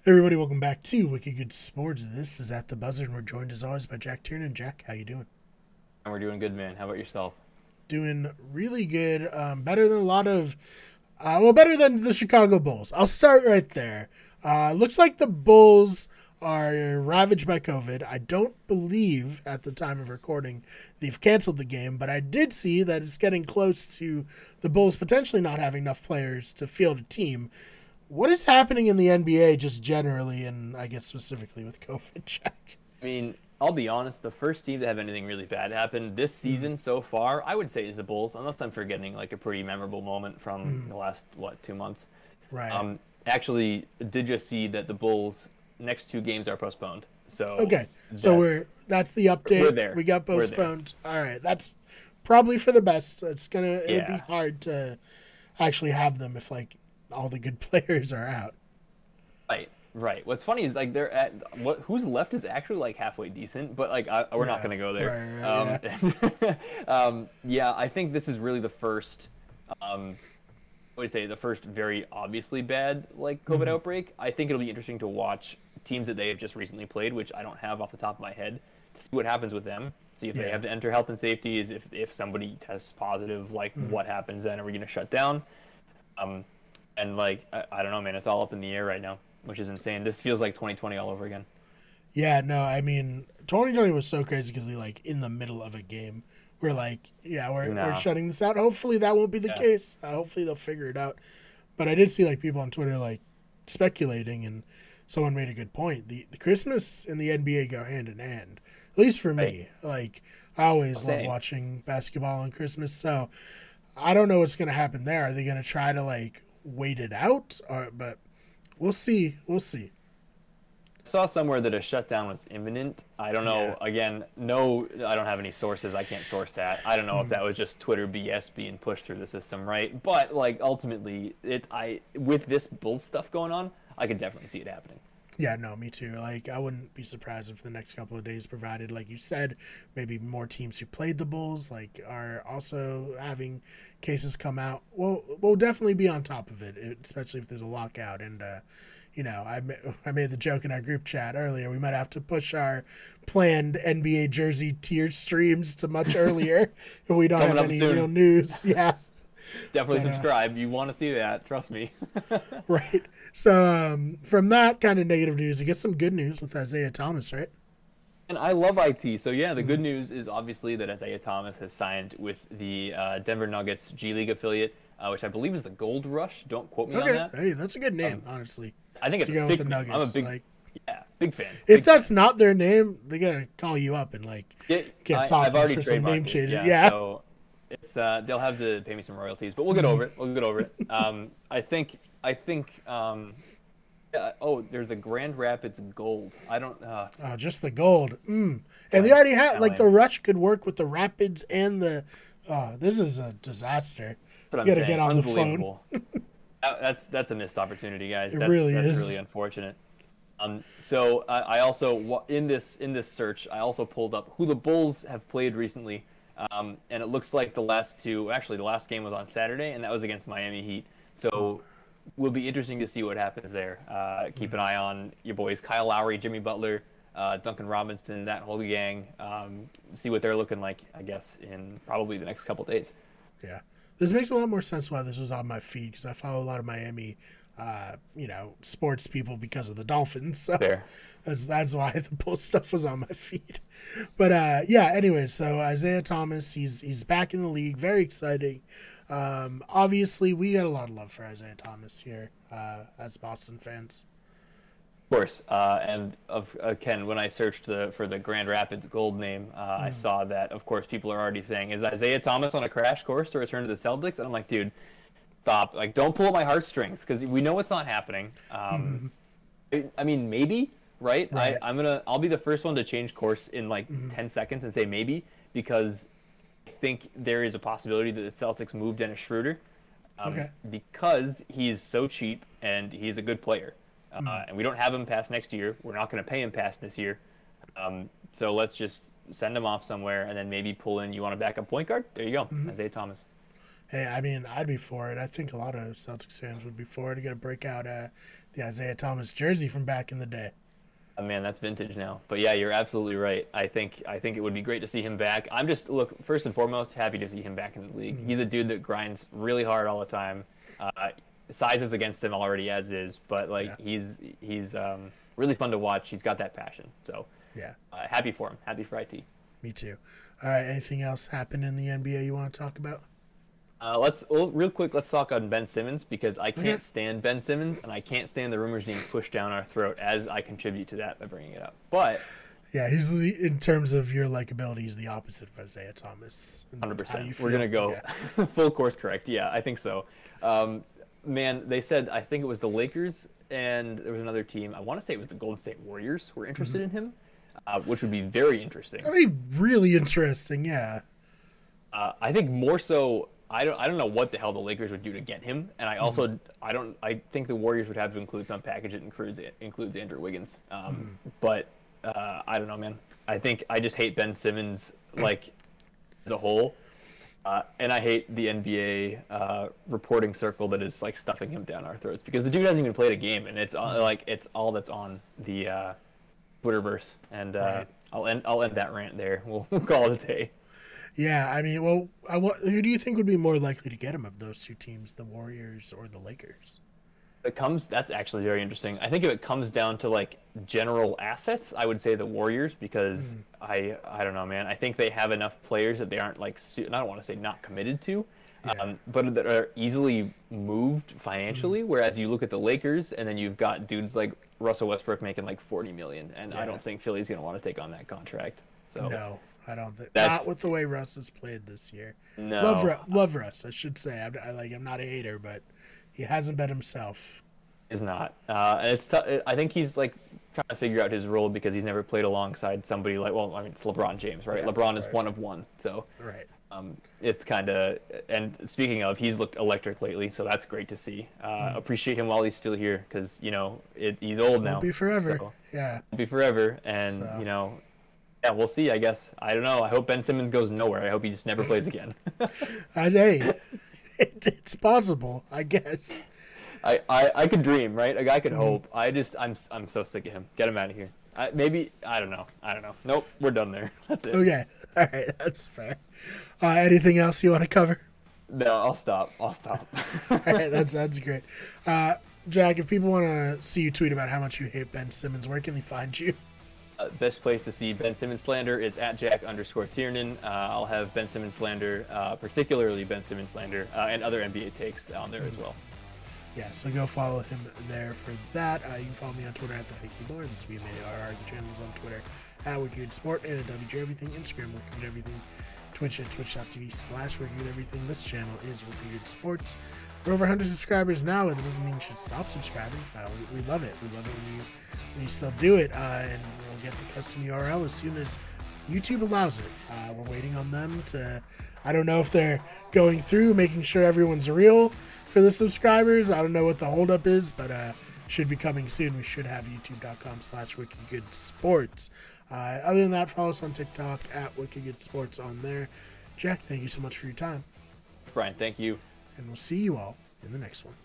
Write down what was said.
Hey everybody, welcome back to Wicked Good Sports. This is At the Buzzer, and we're joined as always by Jack Tiernan. Jack, how you doing? And we're doing good, man. How about yourself? Doing really good. Better than a lot of, better than the Chicago Bulls. I'll start right there. Looks like the Bulls are ravaged by COVID. I don't believe at the time of recording they've canceled the game, but I did see that it's getting close to the Bulls potentially not having enough players to field a team. What is happening in the NBA just generally, and I guess specifically with COVID, Jack? I mean, I'll be honest, the first team to have anything really bad happen this season so far, I would say is the Bulls, unless I'm forgetting like a pretty memorable moment from the last, 2 months. Right. Actually, did just see that the Bulls' next two games are postponed. So Okay. So that's the update. we're there. We got We're there. postponed. All right. That's probably for the best. It'd be Yeah. hard to actually have them if like all the good players are out. Right, right. What's funny is like they're at who's left is actually like halfway decent, but like we're not gonna go there. Right, Yeah, I think this is really the first. What do you say? The first very obviously bad like COVID outbreak. I think it'll be interesting to watch teams that they have just recently played, which I don't have off the top of my head. See what happens with them. See if they have to enter health and safety. Is if somebody tests positive, like what happens then? Are we gonna shut down? And like I don't know, man. It's all up in the air right now, which is insane. This feels like 2020 all over again. Yeah, no, I mean, 2020 was so crazy because they like in the middle of a game. We're like, yeah, we're No. shutting this out. Hopefully that won't be the Yeah. case. Hopefully they'll figure it out. But I did see like people on Twitter like speculating, and someone made a good point. The Christmas and the NBA go hand in hand. At least for me. Right. Like I always love Same. watching basketball on Christmas. So I don't know what's gonna happen there. Are they gonna try to like wait it out? But we'll see. We'll see. Saw somewhere that a shutdown was imminent. I don't know. Yeah. Again, no, I don't have any sources. I can't source that. I don't know if that was just Twitter BS being pushed through the system, right? But like ultimately, with this Bulls stuff going on, I could definitely see it happening. Yeah, no, me too. Like, I wouldn't be surprised if the next couple of days, provided, like you said, maybe more teams who played the Bulls, like, are also having cases come out. We'll definitely be on top of it, especially if there's a lockout. And, I made the joke in our group chat earlier. We might have to push our planned NBA jersey tier streams to much earlier if we don't Coming have up any soon. real news. Yeah. Definitely But, subscribe. You want to see that? Trust me. right. So, from that kind of negative news, you get some good news with Isaiah Thomas, right? And I love IT. So yeah, the good news is obviously that Isiah Thomas has signed with the Denver Nuggets G League affiliate, which I believe is the Gold Rush. Don't quote me on Okay. that. Hey, that's a good name, honestly. I think it's To a go with sick the name. Nuggets. I'm a big, like, big fan. if Big fan. that's not their name, they gotta call you up and like get I've already talking for some name trademarked it. changing. Yeah, Yeah. so it's they'll have to pay me some royalties, but we'll get over it. We'll get over it. I think. Yeah, oh, there's a Grand Rapids Gold. I don't. Oh, just the gold. And they already have like LA. the Rush could work with the Rapids and the. Oh, this is a disaster. That's what You I'm gotta saying. get on the phone. Unbelievable. That's a missed opportunity, guys. It That's really that's is. really unfortunate. So I also in this search I also pulled up who the Bulls have played recently, and it looks like the last two. Actually, the last game was on Saturday, and that was against Miami Heat. So will be interesting to see what happens there. Keep an eye on your boys Kyle Lowry, Jimmy Butler, Duncan Robinson, that whole gang. See what they're looking like, I guess, in probably the next couple days. Yeah, this makes a lot more sense why this was on my feed because I follow a lot of Miami, sports people because of the Dolphins. So There. that's why the Bulls stuff was on my feed. But yeah, anyway, so Isaiah Thomas, he's back in the league, very exciting. Obviously, we got a lot of love for Isaiah Thomas here as Boston fans. Of course, and Ken, when I searched for the Grand Rapids Gold name, I saw that, of course, people are already saying, is Isaiah Thomas on a crash course to return to the Celtics? And I'm like, dude, stop. Like, don't pull at my heartstrings, because we know it's not happening. I mean, maybe, right? Right. I'll be the first one to change course in like 10 seconds and say maybe, because I think there is a possibility that the Celtics move Dennis Schroeder, Okay. because he's so cheap and he's a good player. And we don't have him past next year. We're not going to pay him past this year. So let's just send him off somewhere and then maybe pull in. You want a backup point guard? There you go, Isaiah Thomas. Hey, I mean, I'd be for it. I think a lot of Celtics fans would be for it to get a breakout the Isaiah Thomas jersey from back in the day. Oh, man, that's vintage now. But yeah, you're absolutely right. I think it would be great to see him back. I'm just look first and foremost happy to see him back in the league. He's a dude that grinds really hard all the time. Size is against him already as is, but like he's really fun to watch. He's got that passion. So Yeah, happy for him. Happy for IT. me too. All right, anything else happen in the NBA you want to talk about? Real quick. Let's talk on Ben Simmons because I can't stand Ben Simmons and I can't stand the rumors being pushed down our throat as I contribute to that by bringing it up. But Yeah, in terms of your likability, he's the opposite of Isaiah Thomas. 100%. We're gonna go full course correct. Yeah, I think so. Man, they said I think it was the Lakers and there was another team. I want to say it was the Golden State Warriors were interested in him, which would be very interesting. I mean, really interesting. Yeah. I think more so. I don't know what the hell the Lakers would do to get him, and I also I think the Warriors would have to include some package that includes Andrew Wiggins. But I don't know, man. I just hate Ben Simmons like as a whole, and I hate the NBA reporting circle that is like stuffing him down our throats because the dude hasn't even played a game, and it's all that's on the Twitterverse. And I'll end that rant there. We'll call it a day. Yeah, I mean, well, who do you think would be more likely to get him of those two teams, the Warriors or the Lakers? That's actually very interesting. I think if it comes down to like general assets, I would say the Warriors because I don't know, man. I think they have enough players that they aren't like I don't want to say not committed to, but that are easily moved financially. Whereas you look at the Lakers and then you've got dudes like Russell Westbrook making like $40 million, and I don't think Philly's going to want to take on that contract. So no. I don't think not with the way Russ has played this year. No, love Russ. I should say I'm not a hater, but he hasn't been himself. Is not. And it's tough. I think he's like trying to figure out his role because he's never played alongside somebody like. Well, I mean, it's LeBron James, right? Yeah, LeBron is one of one, so right. It's kind of. And speaking of, he's looked electric lately, so that's great to see. Appreciate him while he's still here because he's old now. Won't be forever. So, yeah. Won't be forever, and Yeah, we'll see, I guess. I don't know. I hope Ben Simmons goes nowhere. I hope he just never plays again. Hey, it's possible, I guess. I could dream, right? A guy could hope. I'm so sick of him. Get him out of here. I don't know. Nope, we're done there. That's it. Okay. All right, that's fair. Anything else you want to cover? No, I'll stop. All right, that sounds great. Jack, if people want to see you tweet about how much you hate Ben Simmons, where can they find you? Best place to see Ben Simmons slander is at Jack_Tiernan. I'll have Ben Simmons slander, particularly Ben Simmons slander, and other NBA takes on there as well. Yeah, so go follow him there for that. You can follow me on Twitter at @TheFakeBeBar. That's BMARR. The channel is on Twitter at WickedSport and at WGEverything. Instagram, WickedEverything. Twitch at twitch.tv/WickedEverything. This channel is Wicked Sports. We're over 100 subscribers now, and it doesn't mean you should stop subscribing. We love it. We love it when you still do it, and we'll get the custom URL as soon as YouTube allows it. We're waiting on them to. I don't know if they're going through making sure everyone's real for the subscribers. I don't know what the holdup is, but should be coming soon. We should have youtube.com/WickedGoodSports. Other than that, follow us on TikTok at WickedGoodSports on there. Jack, thank you so much for your time. Brian, thank you. And we'll see you all in the next one.